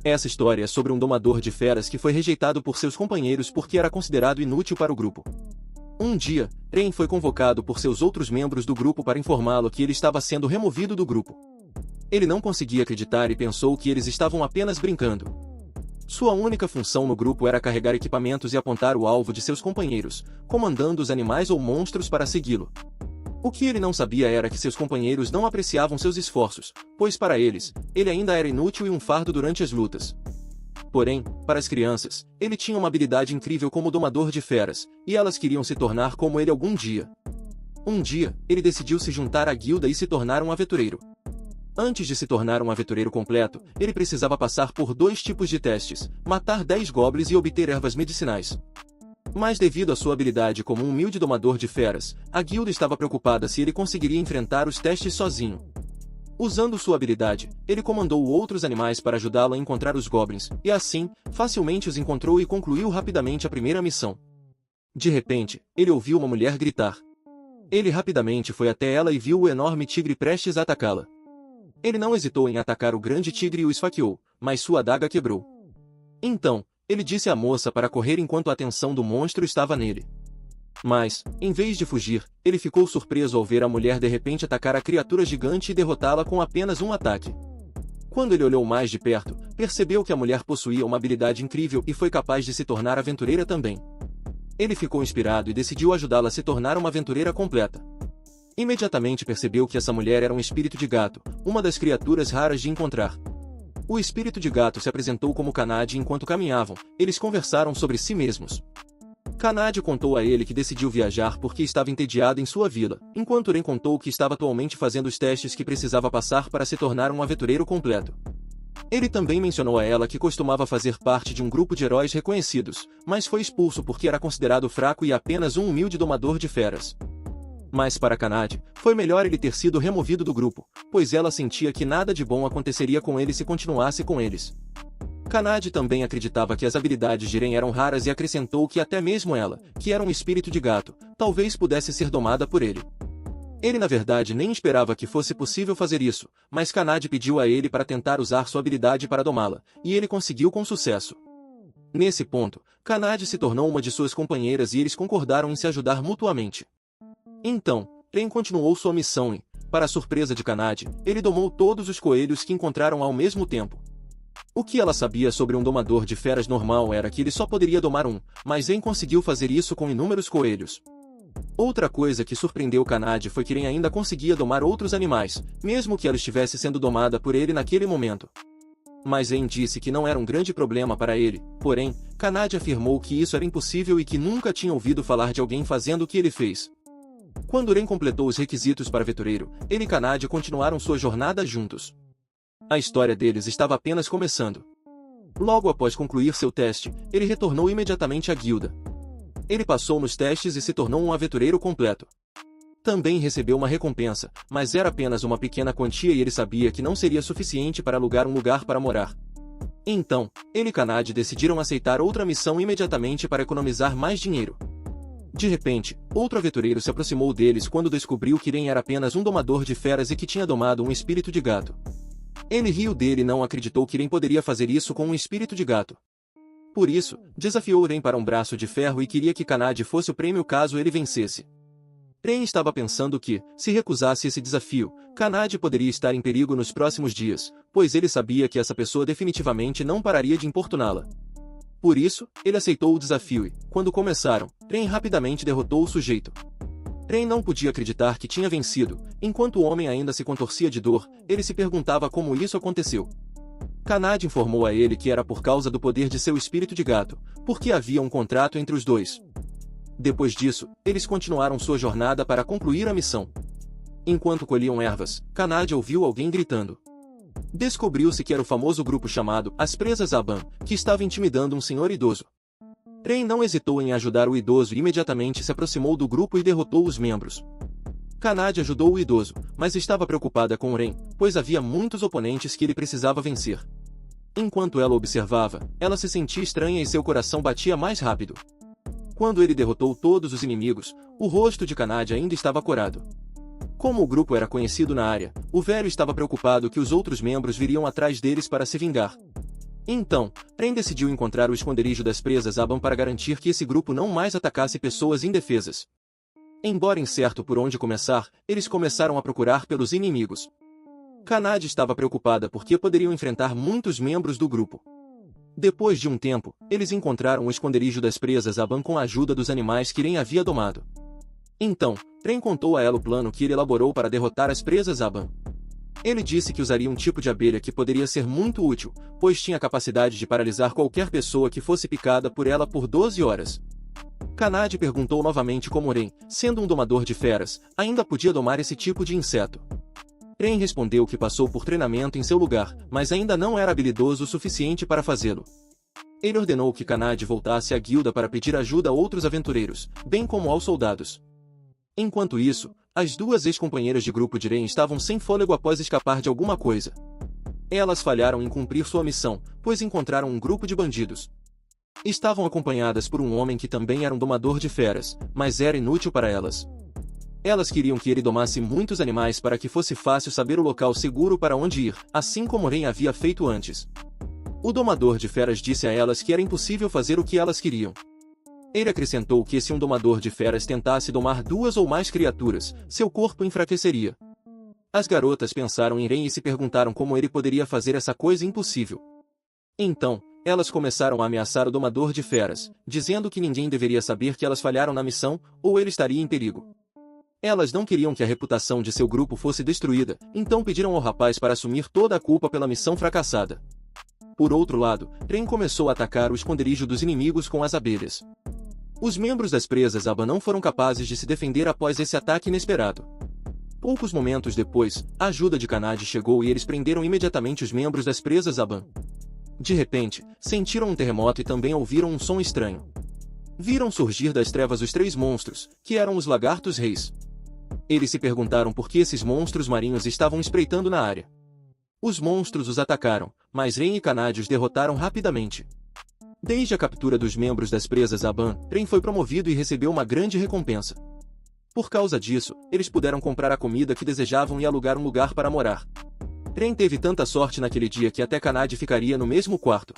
Essa história é sobre um domador de feras que foi rejeitado por seus companheiros porque era considerado inútil para o grupo. Um dia, Ren foi convocado por seus outros membros do grupo para informá-lo que ele estava sendo removido do grupo. Ele não conseguia acreditar e pensou que eles estavam apenas brincando. Sua única função no grupo era carregar equipamentos e apontar o alvo de seus companheiros, comandando os animais ou monstros para segui-lo. O que ele não sabia era que seus companheiros não apreciavam seus esforços, pois para eles, ele ainda era inútil e um fardo durante as lutas. Porém, para as crianças, ele tinha uma habilidade incrível como domador de feras, e elas queriam se tornar como ele algum dia. Um dia, ele decidiu se juntar à guilda e se tornar um aventureiro. Antes de se tornar um aventureiro completo, ele precisava passar por 2 tipos de testes: matar 10 goblins e obter ervas medicinais. Mas devido à sua habilidade como um humilde domador de feras, a guilda estava preocupada se ele conseguiria enfrentar os testes sozinho. Usando sua habilidade, ele comandou outros animais para ajudá-lo a encontrar os goblins, e assim, facilmente os encontrou e concluiu rapidamente a primeira missão. De repente, ele ouviu uma mulher gritar. Ele rapidamente foi até ela e viu o enorme tigre prestes a atacá-la. Ele não hesitou em atacar o grande tigre e o esfaqueou, mas sua adaga quebrou. Então, ele disse à moça para correr enquanto a atenção do monstro estava nele. Mas, em vez de fugir, ele ficou surpreso ao ver a mulher de repente atacar a criatura gigante e derrotá-la com apenas um ataque. Quando ele olhou mais de perto, percebeu que a mulher possuía uma habilidade incrível e foi capaz de se tornar aventureira também. Ele ficou inspirado e decidiu ajudá-la a se tornar uma aventureira completa. Imediatamente percebeu que essa mulher era um espírito de gato, uma das criaturas raras de encontrar. O espírito de gato se apresentou como Kanade e enquanto caminhavam, eles conversaram sobre si mesmos. Kanade contou a ele que decidiu viajar porque estava entediado em sua vila, enquanto Ren contou que estava atualmente fazendo os testes que precisava passar para se tornar um aventureiro completo. Ele também mencionou a ela que costumava fazer parte de um grupo de heróis reconhecidos, mas foi expulso porque era considerado fraco e apenas um humilde domador de feras. Mas para Kanade, foi melhor ele ter sido removido do grupo, pois ela sentia que nada de bom aconteceria com ele se continuasse com eles. Kanade também acreditava que as habilidades de Ren eram raras e acrescentou que até mesmo ela, que era um espírito de gato, talvez pudesse ser domada por ele. Ele na verdade nem esperava que fosse possível fazer isso, mas Kanade pediu a ele para tentar usar sua habilidade para domá-la, e ele conseguiu com sucesso. Nesse ponto, Kanade se tornou uma de suas companheiras e eles concordaram em se ajudar mutuamente. Então, Ren continuou sua missão e, para a surpresa de Kanade, ele domou todos os coelhos que encontraram ao mesmo tempo. O que ela sabia sobre um domador de feras normal era que ele só poderia domar um, mas Ren conseguiu fazer isso com inúmeros coelhos. Outra coisa que surpreendeu Kanade foi que Ren ainda conseguia domar outros animais, mesmo que ela estivesse sendo domada por ele naquele momento. Mas Ren disse que não era um grande problema para ele, porém, Kanade afirmou que isso era impossível e que nunca tinha ouvido falar de alguém fazendo o que ele fez. Quando Ren completou os requisitos para aventureiro, ele e Kanade continuaram sua jornada juntos. A história deles estava apenas começando. Logo após concluir seu teste, ele retornou imediatamente à guilda. Ele passou nos testes e se tornou um aventureiro completo. Também recebeu uma recompensa, mas era apenas uma pequena quantia e ele sabia que não seria suficiente para alugar um lugar para morar. Então, ele e Kanade decidiram aceitar outra missão imediatamente para economizar mais dinheiro. De repente, outro aventureiro se aproximou deles quando descobriu que Ren era apenas um domador de feras e que tinha domado um espírito de gato. Ele riu dele e não acreditou que Ren poderia fazer isso com um espírito de gato. Por isso, desafiou Ren para um braço de ferro e queria que Kanade fosse o prêmio caso ele vencesse. Ren estava pensando que, se recusasse esse desafio, Kanade poderia estar em perigo nos próximos dias, pois ele sabia que essa pessoa definitivamente não pararia de importuná-la. Por isso, ele aceitou o desafio e, quando começaram, Ren rapidamente derrotou o sujeito. Ren não podia acreditar que tinha vencido. Enquanto o homem ainda se contorcia de dor, ele se perguntava como isso aconteceu. Kanade informou a ele que era por causa do poder de seu espírito de gato, porque havia um contrato entre os dois. Depois disso, eles continuaram sua jornada para concluir a missão. Enquanto colhiam ervas, Kanade ouviu alguém gritando. Descobriu-se que era o famoso grupo chamado As Presas Aban, que estava intimidando um senhor idoso. Ren não hesitou em ajudar o idoso e imediatamente se aproximou do grupo e derrotou os membros. Kanade ajudou o idoso, mas estava preocupada com Ren, pois havia muitos oponentes que ele precisava vencer. Enquanto ela observava, ela se sentia estranha e seu coração batia mais rápido. Quando ele derrotou todos os inimigos, o rosto de Kanade ainda estava corado. Como o grupo era conhecido na área, o velho estava preocupado que os outros membros viriam atrás deles para se vingar. Então, Ren decidiu encontrar o esconderijo das presas Aban para garantir que esse grupo não mais atacasse pessoas indefesas. Embora incerto por onde começar, eles começaram a procurar pelos inimigos. Kanade estava preocupada porque poderiam enfrentar muitos membros do grupo. Depois de um tempo, eles encontraram o esconderijo das presas Aban com a ajuda dos animais que Ren havia domado. Então, Ren contou a ela o plano que ele elaborou para derrotar as presas Aban. Ele disse que usaria um tipo de abelha que poderia ser muito útil, pois tinha a capacidade de paralisar qualquer pessoa que fosse picada por ela por 12 horas. Kanade perguntou novamente como Ren, sendo um domador de feras, ainda podia domar esse tipo de inseto. Ren respondeu que passou por treinamento em seu lugar, mas ainda não era habilidoso o suficiente para fazê-lo. Ele ordenou que Kanade voltasse à guilda para pedir ajuda a outros aventureiros, bem como aos soldados. Enquanto isso, as duas ex-companheiras de grupo de Ren estavam sem fôlego após escapar de alguma coisa. Elas falharam em cumprir sua missão, pois encontraram um grupo de bandidos. Estavam acompanhadas por um homem que também era um domador de feras, mas era inútil para elas. Elas queriam que ele domasse muitos animais para que fosse fácil saber o local seguro para onde ir, assim como Ren havia feito antes. O domador de feras disse a elas que era impossível fazer o que elas queriam. Ele acrescentou que se um domador de feras tentasse domar duas ou mais criaturas, seu corpo enfraqueceria. As garotas pensaram em Ren e se perguntaram como ele poderia fazer essa coisa impossível. Então, elas começaram a ameaçar o domador de feras, dizendo que ninguém deveria saber que elas falharam na missão, ou ele estaria em perigo. Elas não queriam que a reputação de seu grupo fosse destruída, então pediram ao rapaz para assumir toda a culpa pela missão fracassada. Por outro lado, Ren começou a atacar o esconderijo dos inimigos com as abelhas. Os membros das presas Aban não foram capazes de se defender após esse ataque inesperado. Poucos momentos depois, a ajuda de Kanade chegou e eles prenderam imediatamente os membros das presas Aban. De repente, sentiram um terremoto e também ouviram um som estranho. Viram surgir das trevas os três monstros, que eram os lagartos reis. Eles se perguntaram por que esses monstros marinhos estavam espreitando na área. Os monstros os atacaram, mas Ren e Kanade os derrotaram rapidamente. Desde a captura dos membros das presas Aban, Ren foi promovido e recebeu uma grande recompensa. Por causa disso, eles puderam comprar a comida que desejavam e alugar um lugar para morar. Ren teve tanta sorte naquele dia que até Kanade ficaria no mesmo quarto.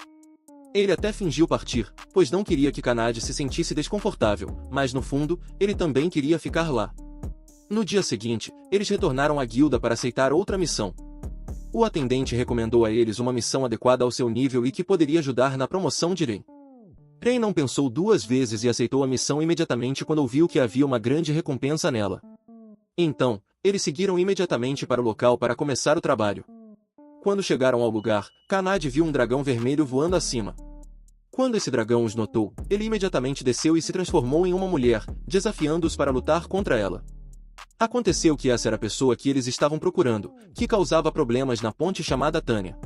Ele até fingiu partir, pois não queria que Kanade se sentisse desconfortável, mas no fundo, ele também queria ficar lá. No dia seguinte, eles retornaram à guilda para aceitar outra missão. O atendente recomendou a eles uma missão adequada ao seu nível e que poderia ajudar na promoção de Ren. Ren não pensou duas vezes e aceitou a missão imediatamente quando ouviu que havia uma grande recompensa nela. Então, eles seguiram imediatamente para o local para começar o trabalho. Quando chegaram ao lugar, Kanade viu um dragão vermelho voando acima. Quando esse dragão os notou, ele imediatamente desceu e se transformou em uma mulher, desafiando-os para lutar contra ela. Aconteceu que essa era a pessoa que eles estavam procurando, que causava problemas na ponte chamada Tânia.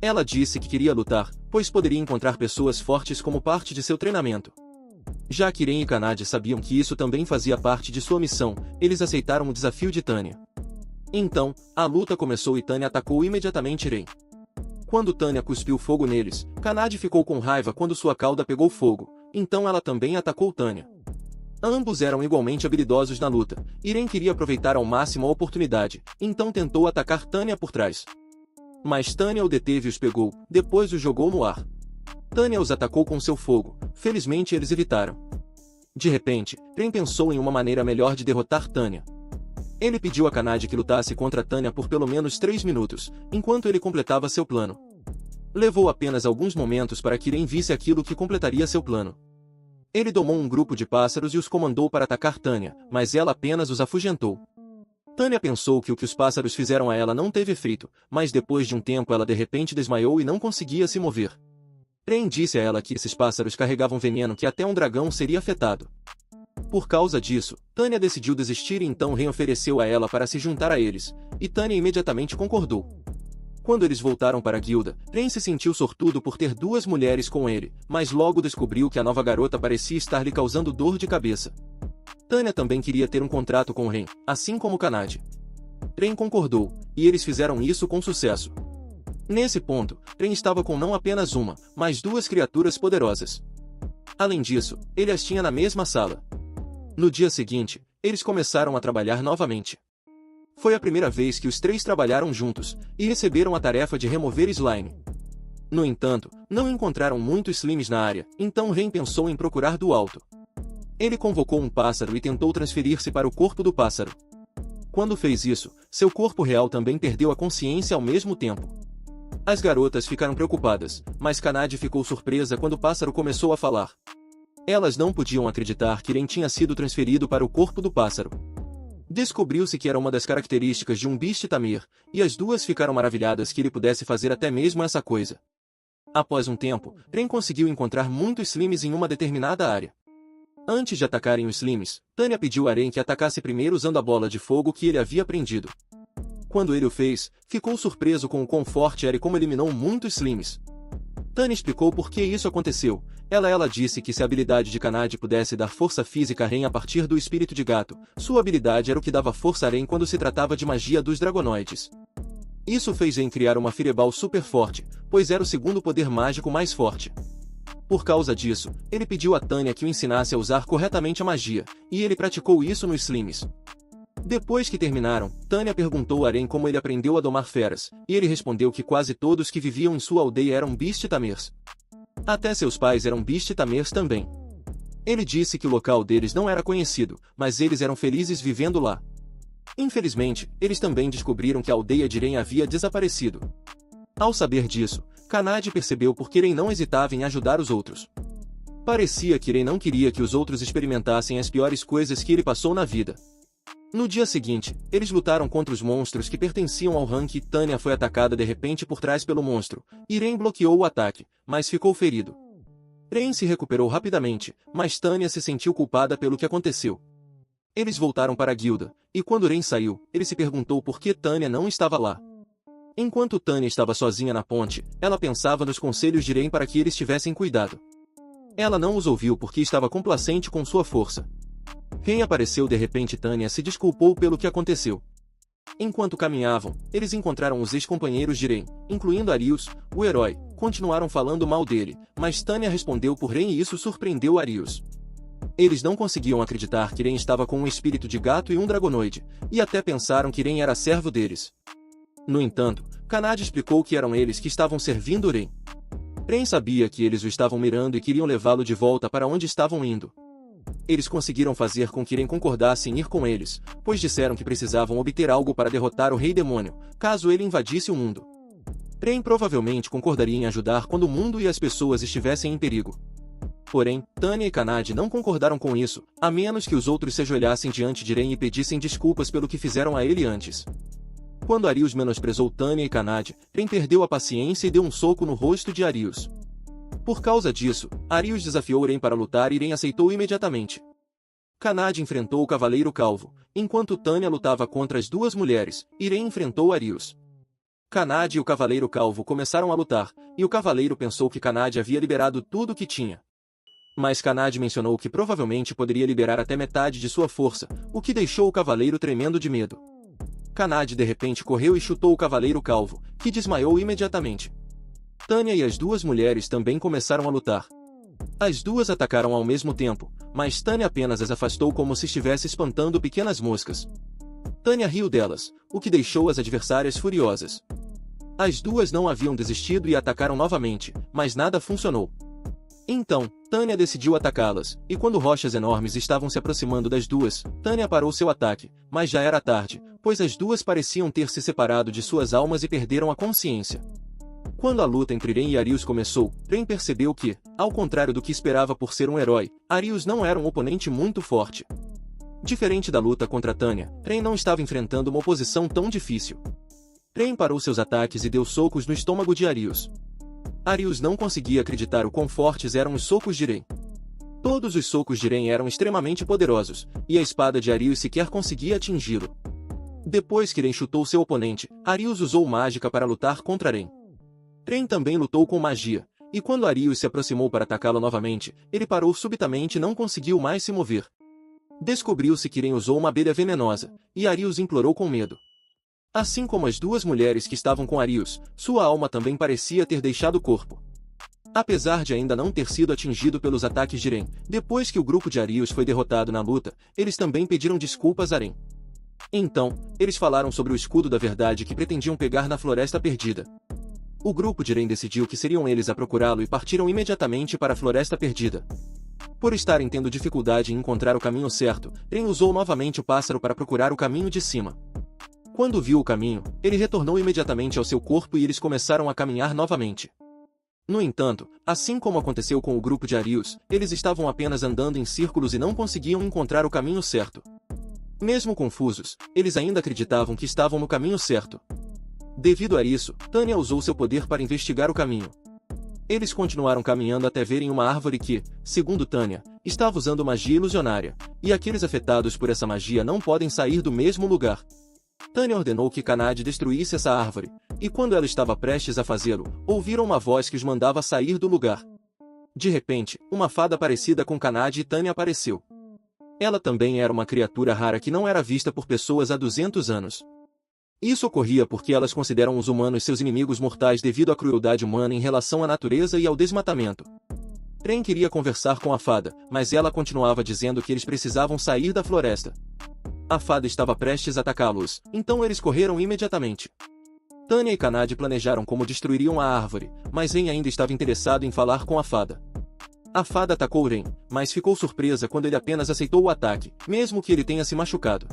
Ela disse que queria lutar, pois poderia encontrar pessoas fortes como parte de seu treinamento. Já que Ren e Kanade sabiam que isso também fazia parte de sua missão, eles aceitaram o desafio de Tânia. Então, a luta começou e Tânia atacou imediatamente Ren. Quando Tânia cuspiu fogo neles, Kanade ficou com raiva quando sua cauda pegou fogo, então ela também atacou Tânia. Ambos eram igualmente habilidosos na luta, e Ren queria aproveitar ao máximo a oportunidade, então tentou atacar Tânia por trás. Mas Tânia o deteve e os pegou, depois os jogou no ar. Tânia os atacou com seu fogo, felizmente eles evitaram. De repente, Ren pensou em uma maneira melhor de derrotar Tânia. Ele pediu a Kanade que lutasse contra Tânia por pelo menos 3 minutos, enquanto ele completava seu plano. Levou apenas alguns momentos para que Ren visse aquilo que completaria seu plano. Ele domou um grupo de pássaros e os comandou para atacar Tânia, mas ela apenas os afugentou. Tânia pensou que o que os pássaros fizeram a ela não teve efeito, mas depois de um tempo ela de repente desmaiou e não conseguia se mover. Ren disse a ela que esses pássaros carregavam veneno que até um dragão seria afetado. Por causa disso, Tânia decidiu desistir e então Ren ofereceu a ela para se juntar a eles, e Tânia imediatamente concordou. Quando eles voltaram para a guilda, Ren se sentiu sortudo por ter duas mulheres com ele, mas logo descobriu que a nova garota parecia estar lhe causando dor de cabeça. Tânia também queria ter um contrato com Ren, assim como Kanade. Ren concordou, e eles fizeram isso com sucesso. Nesse ponto, Ren estava com não apenas uma, mas duas criaturas poderosas. Além disso, ele as tinha na mesma sala. No dia seguinte, eles começaram a trabalhar novamente. Foi a primeira vez que os três trabalharam juntos, e receberam a tarefa de remover slime. No entanto, não encontraram muitos slimes na área, então Ren pensou em procurar do alto. Ele convocou um pássaro e tentou transferir-se para o corpo do pássaro. Quando fez isso, seu corpo real também perdeu a consciência ao mesmo tempo. As garotas ficaram preocupadas, mas Kanade ficou surpresa quando o pássaro começou a falar. Elas não podiam acreditar que Ren tinha sido transferido para o corpo do pássaro. Descobriu-se que era uma das características de um Beast Tamer, e as duas ficaram maravilhadas que ele pudesse fazer até mesmo essa coisa. Após um tempo, Ren conseguiu encontrar muitos slimes em uma determinada área. Antes de atacarem os slimes, Tanya pediu a Ren que atacasse primeiro usando a bola de fogo que ele havia aprendido. Quando ele o fez, ficou surpreso com o quão forte era e como eliminou muitos slimes. Tanya explicou por que isso aconteceu. Ela disse que se a habilidade de Kanade pudesse dar força física a Ren a partir do espírito de gato, sua habilidade era o que dava força a Ren quando se tratava de magia dos dragonoides. Isso fez Ren criar uma Fireball super forte, pois era o segundo poder mágico mais forte. Por causa disso, ele pediu a Tanya que o ensinasse a usar corretamente a magia, e ele praticou isso nos slimes. Depois que terminaram, Tanya perguntou a Ren como ele aprendeu a domar feras, e ele respondeu que quase todos que viviam em sua aldeia eram Beast Tamers. Até seus pais eram Beast Tamers também. Ele disse que o local deles não era conhecido, mas eles eram felizes vivendo lá. Infelizmente, eles também descobriram que a aldeia de Ren havia desaparecido. Ao saber disso, Kanade percebeu por que Ren não hesitava em ajudar os outros. Parecia que Ren não queria que os outros experimentassem as piores coisas que ele passou na vida. No dia seguinte, eles lutaram contra os monstros que pertenciam ao rank e Tanya foi atacada de repente por trás pelo monstro, e Ren bloqueou o ataque, mas ficou ferido. Ren se recuperou rapidamente, mas Tanya se sentiu culpada pelo que aconteceu. Eles voltaram para a guilda, e quando Ren saiu, ele se perguntou por que Tanya não estava lá. Enquanto Tanya estava sozinha na ponte, ela pensava nos conselhos de Ren para que eles tivessem cuidado. Ela não os ouviu porque estava complacente com sua força. Ren apareceu de repente e Tanya se desculpou pelo que aconteceu. Enquanto caminhavam, eles encontraram os ex-companheiros de Ren, incluindo Arius, o herói, continuaram falando mal dele, mas Tanya respondeu por Ren e isso surpreendeu Arius. Eles não conseguiam acreditar que Ren estava com um espírito de gato e um dragonoide, e até pensaram que Ren era servo deles. No entanto, Kanade explicou que eram eles que estavam servindo Ren. Ren sabia que eles o estavam mirando e queriam levá-lo de volta para onde estavam indo. Eles conseguiram fazer com que Ren concordasse em ir com eles, pois disseram que precisavam obter algo para derrotar o Rei Demônio, caso ele invadisse o mundo. Ren provavelmente concordaria em ajudar quando o mundo e as pessoas estivessem em perigo. Porém, Tanya e Kanade não concordaram com isso, a menos que os outros se ajoelhassem diante de Ren e pedissem desculpas pelo que fizeram a ele antes. Quando Arius menosprezou Tanya e Kanade, Ren perdeu a paciência e deu um soco no rosto de Arius. Por causa disso, Arius desafiou Ren para lutar e Ren aceitou imediatamente. Kanade enfrentou o Cavaleiro Calvo, enquanto Tanya lutava contra as duas mulheres, e Ren enfrentou Arius. Kanade e o Cavaleiro Calvo começaram a lutar, e o Cavaleiro pensou que Kanade havia liberado tudo o que tinha. Mas Kanade mencionou que provavelmente poderia liberar até metade de sua força, o que deixou o Cavaleiro tremendo de medo. Kanade de repente correu e chutou o Cavaleiro Calvo, que desmaiou imediatamente. Tanya e as duas mulheres também começaram a lutar. As duas atacaram ao mesmo tempo, mas Tanya apenas as afastou como se estivesse espantando pequenas moscas. Tanya riu delas, o que deixou as adversárias furiosas. As duas não haviam desistido e atacaram novamente, mas nada funcionou. Então, Tanya decidiu atacá-las, e quando rochas enormes estavam se aproximando das duas, Tanya parou seu ataque, mas já era tarde, pois as duas pareciam ter se separado de suas almas e perderam a consciência. Quando a luta entre Ren e Arius começou, Ren percebeu que, ao contrário do que esperava por ser um herói, Arius não era um oponente muito forte. Diferente da luta contra Tanya, Ren não estava enfrentando uma oposição tão difícil. Ren parou seus ataques e deu socos no estômago de Arius. Arius não conseguia acreditar o quão fortes eram os socos de Ren. Todos os socos de Ren eram extremamente poderosos, e a espada de Arius sequer conseguia atingi-lo. Depois que Ren chutou seu oponente, Arius usou mágica para lutar contra Ren. Ren também lutou com magia, e quando Arius se aproximou para atacá-lo novamente, ele parou subitamente e não conseguiu mais se mover. Descobriu-se que Ren usou uma abelha venenosa, e Arius implorou com medo. Assim como as duas mulheres que estavam com Arius, sua alma também parecia ter deixado o corpo. Apesar de ainda não ter sido atingido pelos ataques de Ren, depois que o grupo de Arius foi derrotado na luta, eles também pediram desculpas a Ren. Então, eles falaram sobre o escudo da verdade que pretendiam pegar na Floresta Perdida. O grupo de Ren decidiu que seriam eles a procurá-lo e partiram imediatamente para a Floresta Perdida. Por estarem tendo dificuldade em encontrar o caminho certo, Ren usou novamente o pássaro para procurar o caminho de cima. Quando viu o caminho, ele retornou imediatamente ao seu corpo e eles começaram a caminhar novamente. No entanto, assim como aconteceu com o grupo de Arius, eles estavam apenas andando em círculos e não conseguiam encontrar o caminho certo. Mesmo confusos, eles ainda acreditavam que estavam no caminho certo. Devido a isso, Tanya usou seu poder para investigar o caminho. Eles continuaram caminhando até verem uma árvore que, segundo Tanya, estava usando magia ilusionária, e aqueles afetados por essa magia não podem sair do mesmo lugar. Tanya ordenou que Kanade destruísse essa árvore, e quando ela estava prestes a fazê-lo, ouviram uma voz que os mandava sair do lugar. De repente, uma fada parecida com Kanade e Tanya apareceu. Ela também era uma criatura rara que não era vista por pessoas há 200 anos. Isso ocorria porque elas consideram os humanos seus inimigos mortais devido à crueldade humana em relação à natureza e ao desmatamento. Ren queria conversar com a fada, mas ela continuava dizendo que eles precisavam sair da floresta. A fada estava prestes a atacá-los, então eles correram imediatamente. Tanya e Kanade planejaram como destruiriam a árvore, mas Ren ainda estava interessado em falar com a fada. A fada atacou Ren, mas ficou surpresa quando ele apenas aceitou o ataque, mesmo que ele tenha se machucado.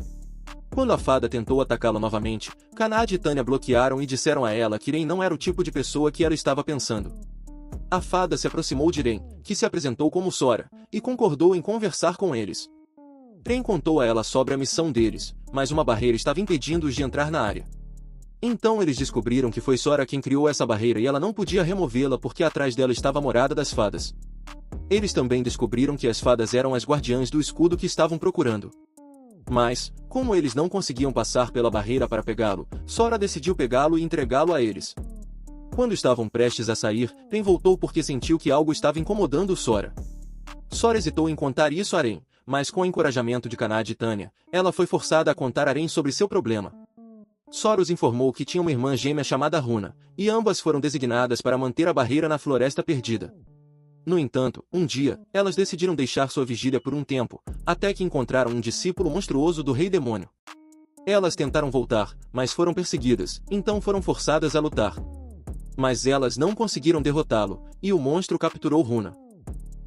Quando a fada tentou atacá-la novamente, Kanade e Tanya bloquearam e disseram a ela que Ren não era o tipo de pessoa que ela estava pensando. A fada se aproximou de Ren, que se apresentou como Sora, e concordou em conversar com eles. Ren contou a ela sobre a missão deles, mas uma barreira estava impedindo-os de entrar na área. Então eles descobriram que foi Sora quem criou essa barreira e ela não podia removê-la porque atrás dela estava a morada das fadas. Eles também descobriram que as fadas eram as guardiãs do escudo que estavam procurando. Mas, como eles não conseguiam passar pela barreira para pegá-lo, Sora decidiu pegá-lo e entregá-lo a eles. Quando estavam prestes a sair, Ren voltou porque sentiu que algo estava incomodando Sora. Sora hesitou em contar isso a Ren, mas com o encorajamento de Kanade e Tanya, ela foi forçada a contar a Ren sobre seu problema. Sora os informou que tinha uma irmã gêmea chamada Runa, e ambas foram designadas para manter a barreira na Floresta Perdida. No entanto, um dia, elas decidiram deixar sua vigília por um tempo, até que encontraram um discípulo monstruoso do Rei Demônio. Elas tentaram voltar, mas foram perseguidas, então foram forçadas a lutar. Mas elas não conseguiram derrotá-lo, e o monstro capturou Runa.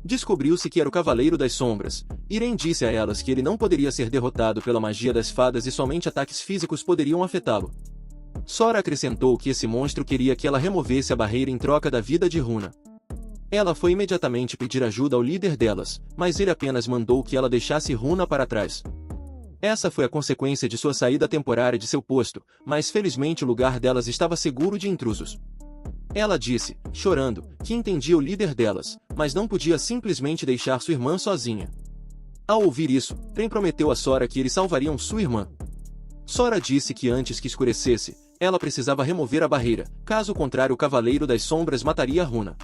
Descobriu-se que era o Cavaleiro das Sombras, e Ren disse a elas que ele não poderia ser derrotado pela magia das fadas e somente ataques físicos poderiam afetá-lo. Sora acrescentou que esse monstro queria que ela removesse a barreira em troca da vida de Runa. Ela foi imediatamente pedir ajuda ao líder delas, mas ele apenas mandou que ela deixasse Runa para trás. Essa foi a consequência de sua saída temporária de seu posto, mas felizmente o lugar delas estava seguro de intrusos. Ela disse, chorando, que entendia o líder delas, mas não podia simplesmente deixar sua irmã sozinha. Ao ouvir isso, Ren prometeu a Sora que eles salvariam sua irmã. Sora disse que antes que escurecesse, ela precisava remover a barreira, caso contrário o Cavaleiro das Sombras mataria Runa.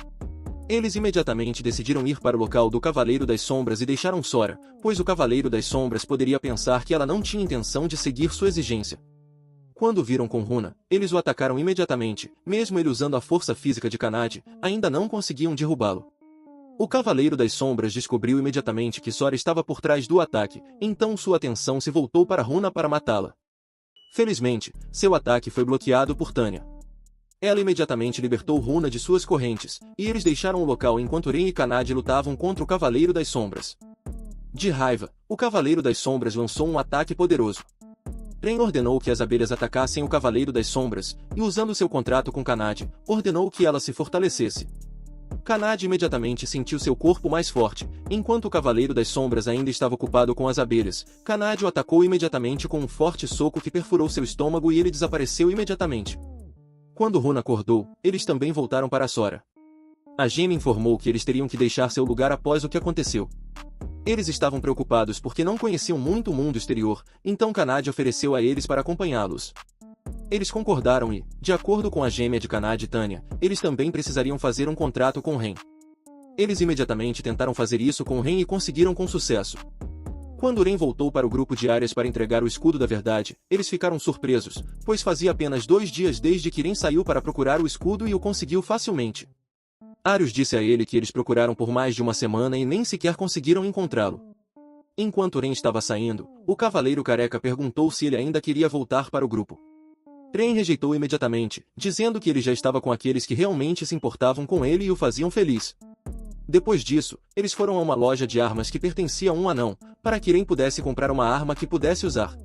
Eles imediatamente decidiram ir para o local do Cavaleiro das Sombras e deixaram Sora, pois o Cavaleiro das Sombras poderia pensar que ela não tinha intenção de seguir sua exigência. Quando viram com Runa, eles o atacaram imediatamente, mesmo ele usando a força física de Kanade, ainda não conseguiam derrubá-lo. O Cavaleiro das Sombras descobriu imediatamente que Sora estava por trás do ataque, então sua atenção se voltou para Runa para matá-la. Felizmente, seu ataque foi bloqueado por Tanya. Ela imediatamente libertou Runa de suas correntes, e eles deixaram o local enquanto Ren e Kanade lutavam contra o Cavaleiro das Sombras. De raiva, o Cavaleiro das Sombras lançou um ataque poderoso. Ren ordenou que as abelhas atacassem o Cavaleiro das Sombras, e usando seu contrato com Kanade, ordenou que ela se fortalecesse. Kanade imediatamente sentiu seu corpo mais forte, enquanto o Cavaleiro das Sombras ainda estava ocupado com as abelhas. Kanade o atacou imediatamente com um forte soco que perfurou seu estômago e ele desapareceu imediatamente. Quando Runa acordou, eles também voltaram para Sora. A gêmea informou que eles teriam que deixar seu lugar após o que aconteceu. Eles estavam preocupados porque não conheciam muito o mundo exterior, então Kanade ofereceu a eles para acompanhá-los. Eles concordaram e, de acordo com a gêmea de Kanade e Tanya, eles também precisariam fazer um contrato com Ren. Eles imediatamente tentaram fazer isso com Ren e conseguiram com sucesso. Quando Ren voltou para o grupo de Arias para entregar o escudo da verdade, eles ficaram surpresos, pois fazia apenas 2 dias desde que Ren saiu para procurar o escudo e o conseguiu facilmente. Arius disse a ele que eles procuraram por mais de uma semana e nem sequer conseguiram encontrá-lo. Enquanto Ren estava saindo, o Cavaleiro Careca perguntou se ele ainda queria voltar para o grupo. Ren rejeitou imediatamente, dizendo que ele já estava com aqueles que realmente se importavam com ele e o faziam feliz. Depois disso, eles foram a uma loja de armas que pertencia a um anão, para que Ren pudesse comprar uma arma que pudesse usar.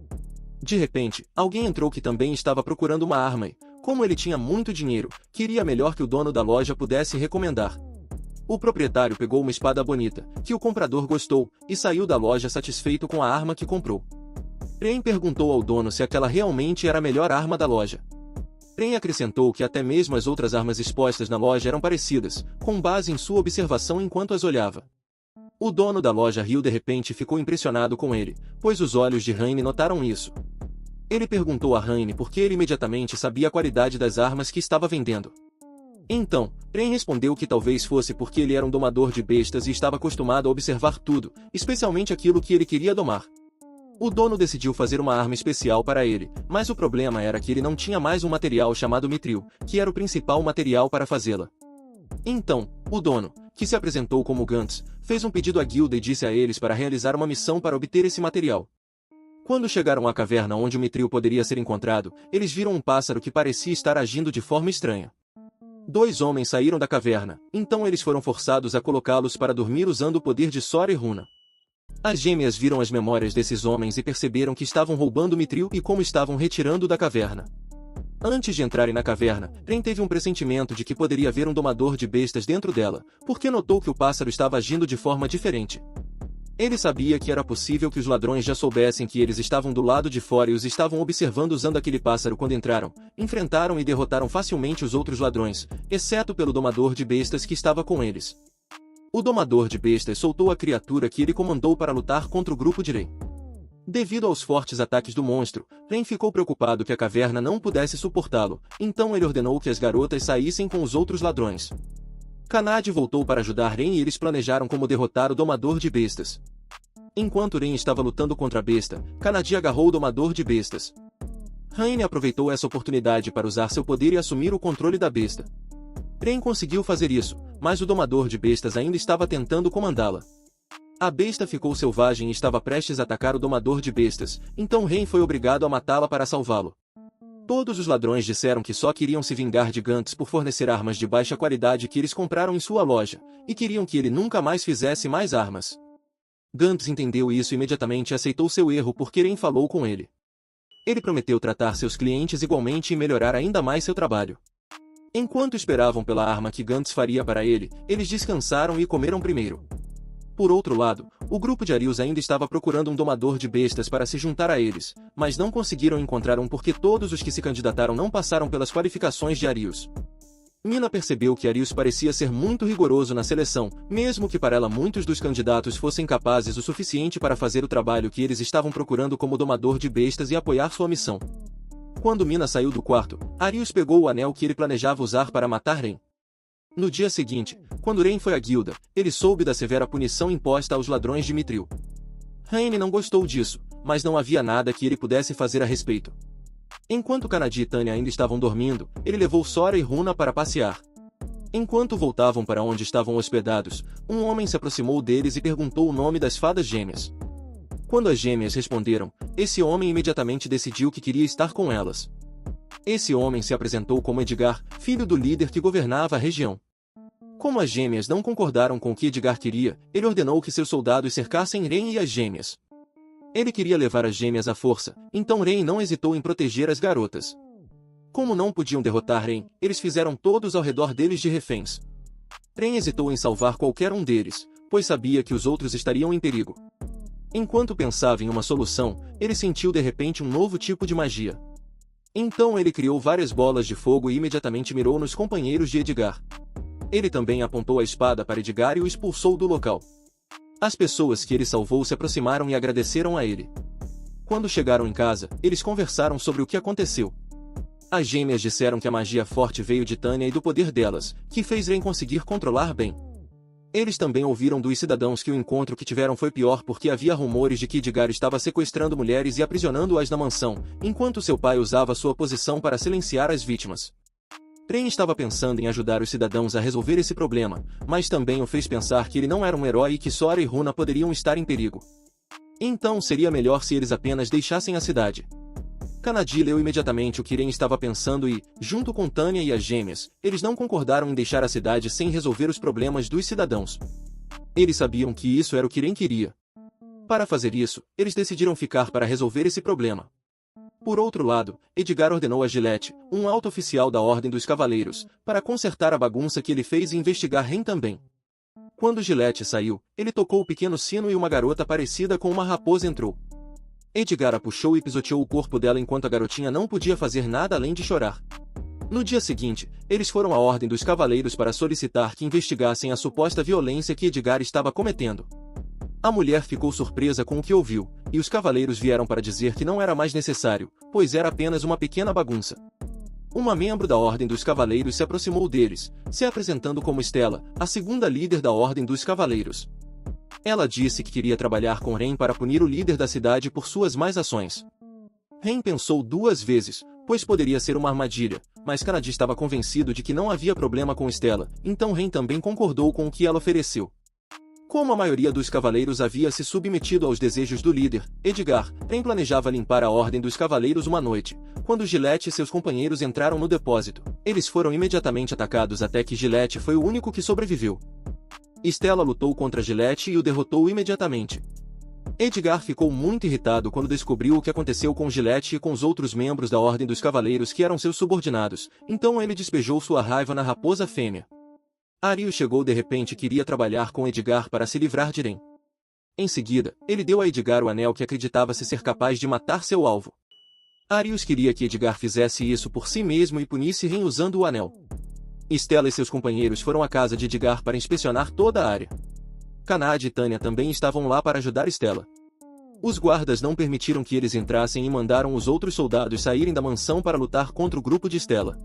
De repente, alguém entrou que também estava procurando uma arma e, como ele tinha muito dinheiro, queria melhor que o dono da loja pudesse recomendar. O proprietário pegou uma espada bonita, que o comprador gostou, e saiu da loja satisfeito com a arma que comprou. Ren perguntou ao dono se aquela realmente era a melhor arma da loja. Ren acrescentou que até mesmo as outras armas expostas na loja eram parecidas, com base em sua observação enquanto as olhava. O dono da loja riu de repente e ficou impressionado com ele, pois os olhos de Raine notaram isso. Ele perguntou a Raine por que ele imediatamente sabia a qualidade das armas que estava vendendo. Então, Ren respondeu que talvez fosse porque ele era um domador de bestas e estava acostumado a observar tudo, especialmente aquilo que ele queria domar. O dono decidiu fazer uma arma especial para ele, mas o problema era que ele não tinha mais um material chamado mitril, que era o principal material para fazê-la. Então, o dono, que se apresentou como Gantz, fez um pedido à guilda e disse a eles para realizar uma missão para obter esse material. Quando chegaram à caverna onde o mitril poderia ser encontrado, eles viram um pássaro que parecia estar agindo de forma estranha. 2 homens saíram da caverna, então eles foram forçados a colocá-los para dormir usando o poder de Sora e Runa. As gêmeas viram as memórias desses homens e perceberam que estavam roubando o mitril e como estavam retirando da caverna. Antes de entrarem na caverna, Ren teve um pressentimento de que poderia haver um domador de bestas dentro dela, porque notou que o pássaro estava agindo de forma diferente. Ele sabia que era possível que os ladrões já soubessem que eles estavam do lado de fora e os estavam observando usando aquele pássaro quando entraram, enfrentaram e derrotaram facilmente os outros ladrões, exceto pelo domador de bestas que estava com eles. O domador de bestas soltou a criatura que ele comandou para lutar contra o grupo de Ren. Devido aos fortes ataques do monstro, Ren ficou preocupado que a caverna não pudesse suportá-lo, então ele ordenou que as garotas saíssem com os outros ladrões. Kanade voltou para ajudar Ren e eles planejaram como derrotar o domador de bestas. Enquanto Ren estava lutando contra a besta, Kanade agarrou o domador de bestas. Raine aproveitou essa oportunidade para usar seu poder e assumir o controle da besta. Ren conseguiu fazer isso, mas o domador de bestas ainda estava tentando comandá-la. A besta ficou selvagem e estava prestes a atacar o domador de bestas, então Ren foi obrigado a matá-la para salvá-lo. Todos os ladrões disseram que só queriam se vingar de Gantz por fornecer armas de baixa qualidade que eles compraram em sua loja, e queriam que ele nunca mais fizesse mais armas. Gantz entendeu isso e imediatamente aceitou seu erro porque Ren falou com ele. Ele prometeu tratar seus clientes igualmente e melhorar ainda mais seu trabalho. Enquanto esperavam pela arma que Gantz faria para ele, eles descansaram e comeram primeiro. Por outro lado, o grupo de Arius ainda estava procurando um domador de bestas para se juntar a eles, mas não conseguiram encontrar um porque todos os que se candidataram não passaram pelas qualificações de Arius. Mina percebeu que Arius parecia ser muito rigoroso na seleção, mesmo que para ela muitos dos candidatos fossem capazes o suficiente para fazer o trabalho que eles estavam procurando como domador de bestas e apoiar sua missão. Quando Mina saiu do quarto, Arius pegou o anel que ele planejava usar para matar Ren. No dia seguinte, quando Ren foi à guilda, ele soube da severa punição imposta aos ladrões de mitril. Raine não gostou disso, mas não havia nada que ele pudesse fazer a respeito. Enquanto Kanade e Tanya ainda estavam dormindo, ele levou Sora e Runa para passear. Enquanto voltavam para onde estavam hospedados, um homem se aproximou deles e perguntou o nome das fadas gêmeas. Quando as gêmeas responderam, esse homem imediatamente decidiu que queria estar com elas. Esse homem se apresentou como Edgar, filho do líder que governava a região. Como as gêmeas não concordaram com o que Edgar queria, ele ordenou que seus soldados cercassem Ren e as gêmeas. Ele queria levar as gêmeas à força, então Ren não hesitou em proteger as garotas. Como não podiam derrotar Ren, eles fizeram todos ao redor deles de reféns. Ren hesitou em salvar qualquer um deles, pois sabia que os outros estariam em perigo. Enquanto pensava em uma solução, ele sentiu de repente um novo tipo de magia. Então ele criou várias bolas de fogo e imediatamente mirou nos companheiros de Edgar. Ele também apontou a espada para Edgar e o expulsou do local. As pessoas que ele salvou se aproximaram e agradeceram a ele. Quando chegaram em casa, eles conversaram sobre o que aconteceu. As gêmeas disseram que a magia forte veio de Tanya e do poder delas, que fez Ren conseguir controlar bem. Eles também ouviram dos cidadãos que o encontro que tiveram foi pior porque havia rumores de que Edgar estava sequestrando mulheres e aprisionando-as na mansão, enquanto seu pai usava sua posição para silenciar as vítimas. Ren estava pensando em ajudar os cidadãos a resolver esse problema, mas também o fez pensar que ele não era um herói e que Sora e Runa poderiam estar em perigo. Então seria melhor se eles apenas deixassem a cidade. Kanadi leu imediatamente o que Ren estava pensando e, junto com Tanya e as gêmeas, eles não concordaram em deixar a cidade sem resolver os problemas dos cidadãos. Eles sabiam que isso era o que Ren queria. Para fazer isso, eles decidiram ficar para resolver esse problema. Por outro lado, Edgar ordenou a Gillette, um alto oficial da Ordem dos Cavaleiros, para consertar a bagunça que ele fez e investigar Ren também. Quando Gillette saiu, ele tocou o pequeno sino e uma garota parecida com uma raposa entrou. Edgar a puxou e pisoteou o corpo dela enquanto a garotinha não podia fazer nada além de chorar. No dia seguinte, eles foram à Ordem dos Cavaleiros para solicitar que investigassem a suposta violência que Edgar estava cometendo. A mulher ficou surpresa com o que ouviu, e os cavaleiros vieram para dizer que não era mais necessário, pois era apenas uma pequena bagunça. Uma membro da Ordem dos Cavaleiros se aproximou deles, se apresentando como Stella, a segunda líder da Ordem dos Cavaleiros. Ela disse que queria trabalhar com Ren para punir o líder da cidade por suas más ações. Ren pensou 2 vezes, pois poderia ser uma armadilha, mas Kanadi estava convencido de que não havia problema com Stella, então Ren também concordou com o que ela ofereceu. Como a maioria dos cavaleiros havia se submetido aos desejos do líder, Edgar, Ren planejava limpar a Ordem dos Cavaleiros uma noite, quando Gillette e seus companheiros entraram no depósito. Eles foram imediatamente atacados até que Gillette foi o único que sobreviveu. Stella lutou contra Gillette e o derrotou imediatamente. Edgar ficou muito irritado quando descobriu o que aconteceu com Gillette e com os outros membros da Ordem dos Cavaleiros que eram seus subordinados, então ele despejou sua raiva na raposa fêmea. Arius chegou de repente e queria trabalhar com Edgar para se livrar de Ren. Em seguida, ele deu a Edgar o anel que acreditava-se ser capaz de matar seu alvo. Arius queria que Edgar fizesse isso por si mesmo e punisse Ren usando o anel. Stella e seus companheiros foram à casa de Edgar para inspecionar toda a área. Kanadi e Tanya também estavam lá para ajudar Stella. Os guardas não permitiram que eles entrassem e mandaram os outros soldados saírem da mansão para lutar contra o grupo de Stella.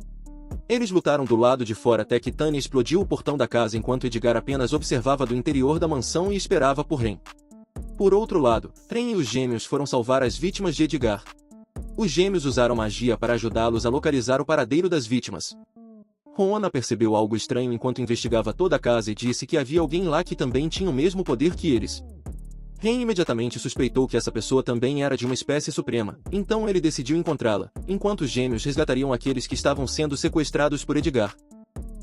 Eles lutaram do lado de fora até que Tanya explodiu o portão da casa enquanto Edgar apenas observava do interior da mansão e esperava por Ren. Por outro lado, Ren e os gêmeos foram salvar as vítimas de Edgar. Os gêmeos usaram magia para ajudá-los a localizar o paradeiro das vítimas. Roona percebeu algo estranho enquanto investigava toda a casa e disse que havia alguém lá que também tinha o mesmo poder que eles. Ren imediatamente suspeitou que essa pessoa também era de uma espécie suprema, então ele decidiu encontrá-la, enquanto os gêmeos resgatariam aqueles que estavam sendo sequestrados por Edgar.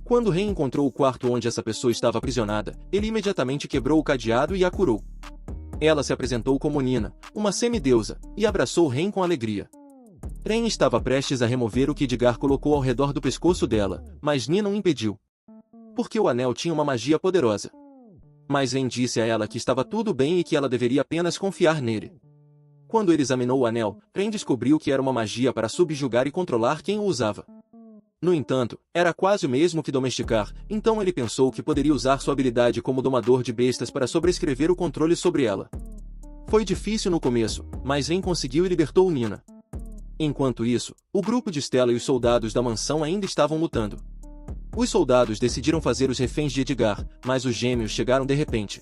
Quando Ren encontrou o quarto onde essa pessoa estava aprisionada, ele imediatamente quebrou o cadeado e a curou. Ela se apresentou como Nina, uma semideusa, e abraçou Ren com alegria. Ren estava prestes a remover o que Edgar colocou ao redor do pescoço dela, mas Nina o impediu. Porque o anel tinha uma magia poderosa. Mas Ren disse a ela que estava tudo bem e que ela deveria apenas confiar nele. Quando ele examinou o anel, Ren descobriu que era uma magia para subjugar e controlar quem o usava. No entanto, era quase o mesmo que domesticar, então ele pensou que poderia usar sua habilidade como domador de bestas para sobrescrever o controle sobre ela. Foi difícil no começo, mas Ren conseguiu e libertou Nina. Enquanto isso, o grupo de Stella e os soldados da mansão ainda estavam lutando. Os soldados decidiram fazer os reféns de Edgar, mas os gêmeos chegaram de repente.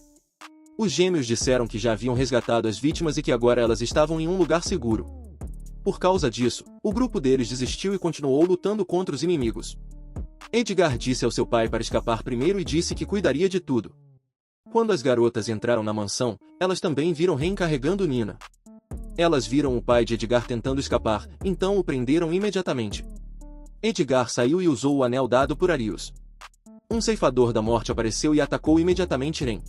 Os gêmeos disseram que já haviam resgatado as vítimas e que agora elas estavam em um lugar seguro. Por causa disso, o grupo deles desistiu e continuou lutando contra os inimigos. Edgar disse ao seu pai para escapar primeiro e disse que cuidaria de tudo. Quando as garotas entraram na mansão, elas também viram Ren carregando Nina. Elas viram o pai de Edgar tentando escapar, então o prenderam imediatamente. Edgar saiu e usou o anel dado por Arius. Um ceifador da morte apareceu e atacou imediatamente Ren.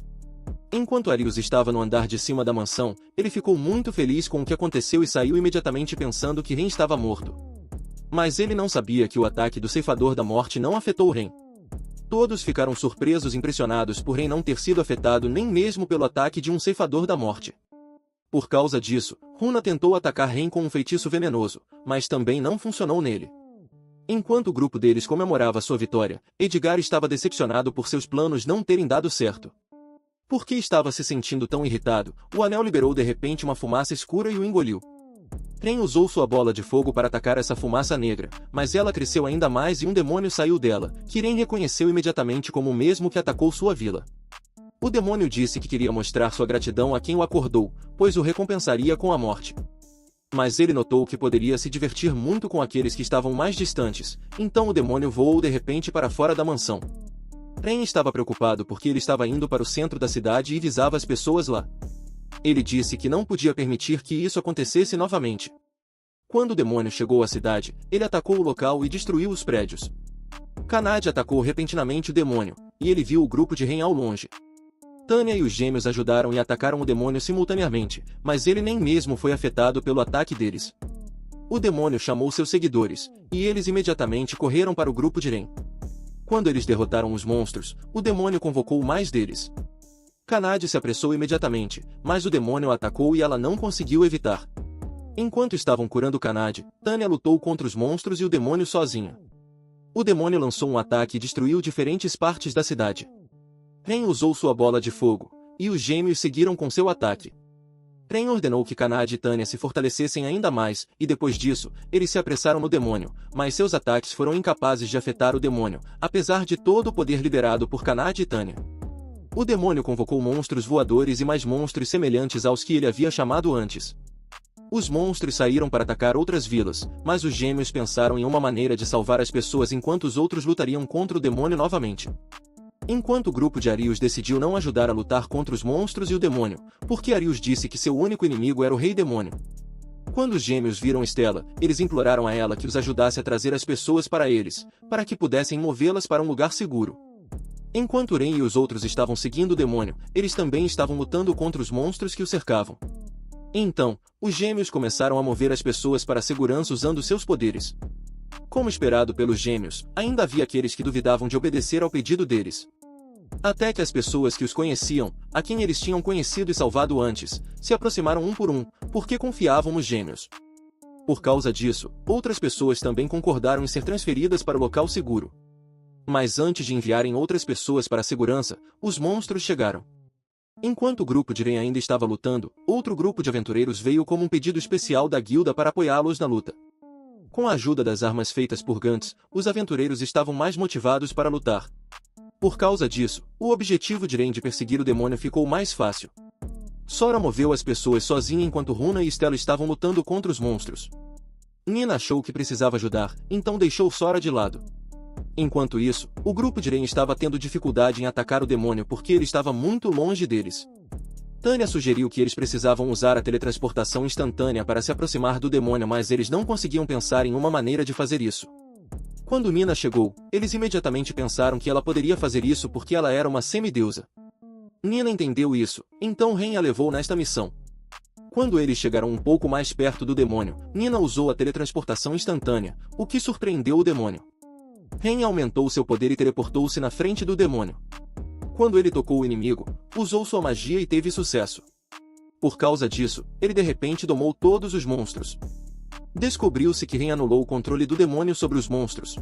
Enquanto Arius estava no andar de cima da mansão, ele ficou muito feliz com o que aconteceu e saiu imediatamente pensando que Ren estava morto. Mas ele não sabia que o ataque do ceifador da morte não afetou Ren. Todos ficaram surpresos e impressionados por Ren não ter sido afetado nem mesmo pelo ataque de um ceifador da morte. Por causa disso, Runa tentou atacar Ren com um feitiço venenoso, mas também não funcionou nele. Enquanto o grupo deles comemorava sua vitória, Edgar estava decepcionado por seus planos não terem dado certo. Porque estava se sentindo tão irritado, o anel liberou de repente uma fumaça escura e o engoliu. Ren usou sua bola de fogo para atacar essa fumaça negra, mas ela cresceu ainda mais e um demônio saiu dela, que Ren reconheceu imediatamente como o mesmo que atacou sua vila. O demônio disse que queria mostrar sua gratidão a quem o acordou, pois o recompensaria com a morte. Mas ele notou que poderia se divertir muito com aqueles que estavam mais distantes, então o demônio voou de repente para fora da mansão. Ren estava preocupado porque ele estava indo para o centro da cidade e visava as pessoas lá. Ele disse que não podia permitir que isso acontecesse novamente. Quando o demônio chegou à cidade, ele atacou o local e destruiu os prédios. Kanade atacou repentinamente o demônio, e ele viu o grupo de Ren ao longe. Tanya e os gêmeos ajudaram e atacaram o demônio simultaneamente, mas ele nem mesmo foi afetado pelo ataque deles. O demônio chamou seus seguidores, e eles imediatamente correram para o grupo de Ren. Quando eles derrotaram os monstros, o demônio convocou mais deles. Kanade se apressou imediatamente, mas o demônio a atacou e ela não conseguiu evitar. Enquanto estavam curando Kanade, Tanya lutou contra os monstros e o demônio sozinha. O demônio lançou um ataque e destruiu diferentes partes da cidade. Ren usou sua bola de fogo, e os gêmeos seguiram com seu ataque. Ren ordenou que Kanade e Tanya se fortalecessem ainda mais, e depois disso, eles se apressaram no demônio, mas seus ataques foram incapazes de afetar o demônio, apesar de todo o poder liberado por Kanade e Tanya. O demônio convocou monstros voadores e mais monstros semelhantes aos que ele havia chamado antes. Os monstros saíram para atacar outras vilas, mas os gêmeos pensaram em uma maneira de salvar as pessoas enquanto os outros lutariam contra o demônio novamente. Enquanto o grupo de Arius decidiu não ajudar a lutar contra os monstros e o demônio, porque Arius disse que seu único inimigo era o Rei Demônio. Quando os gêmeos viram Estela, eles imploraram a ela que os ajudasse a trazer as pessoas para eles, para que pudessem movê-las para um lugar seguro. Enquanto Ren e os outros estavam seguindo o demônio, eles também estavam lutando contra os monstros que o cercavam. Então, os gêmeos começaram a mover as pessoas para a segurança usando seus poderes. Como esperado pelos gêmeos, ainda havia aqueles que duvidavam de obedecer ao pedido deles. Até que as pessoas que os conheciam, a quem eles tinham conhecido e salvado antes, se aproximaram um por um, porque confiavam nos gêmeos. Por causa disso, outras pessoas também concordaram em ser transferidas para o local seguro. Mas antes de enviarem outras pessoas para a segurança, os monstros chegaram. Enquanto o grupo de Ren ainda estava lutando, outro grupo de aventureiros veio como um pedido especial da guilda para apoiá-los na luta. Com a ajuda das armas feitas por Gantz, os aventureiros estavam mais motivados para lutar. Por causa disso, o objetivo de Ren de perseguir o demônio ficou mais fácil. Sora moveu as pessoas sozinha enquanto Runa e Stella estavam lutando contra os monstros. Nina achou que precisava ajudar, então deixou Sora de lado. Enquanto isso, o grupo de Ren estava tendo dificuldade em atacar o demônio porque ele estava muito longe deles. Tanya sugeriu que eles precisavam usar a teletransportação instantânea para se aproximar do demônio, mas eles não conseguiam pensar em uma maneira de fazer isso. Quando Nina chegou, eles imediatamente pensaram que ela poderia fazer isso porque ela era uma semideusa. Nina entendeu isso, então Ren a levou nesta missão. Quando eles chegaram um pouco mais perto do demônio, Nina usou a teletransportação instantânea, o que surpreendeu o demônio. Ren aumentou seu poder e teleportou-se na frente do demônio. Quando ele tocou o inimigo, usou sua magia e teve sucesso. Por causa disso, ele de repente domou todos os monstros. Descobriu-se que Ren anulou o controle do demônio sobre os monstros.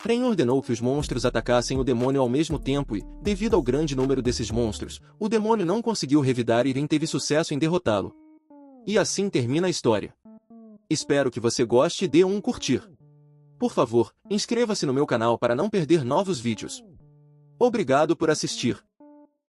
Ren ordenou que os monstros atacassem o demônio ao mesmo tempo e, devido ao grande número desses monstros, o demônio não conseguiu revidar e Ren teve sucesso em derrotá-lo. E assim termina a história. Espero que você goste e dê um curtir. Por favor, inscreva-se no meu canal para não perder novos vídeos. Obrigado por assistir.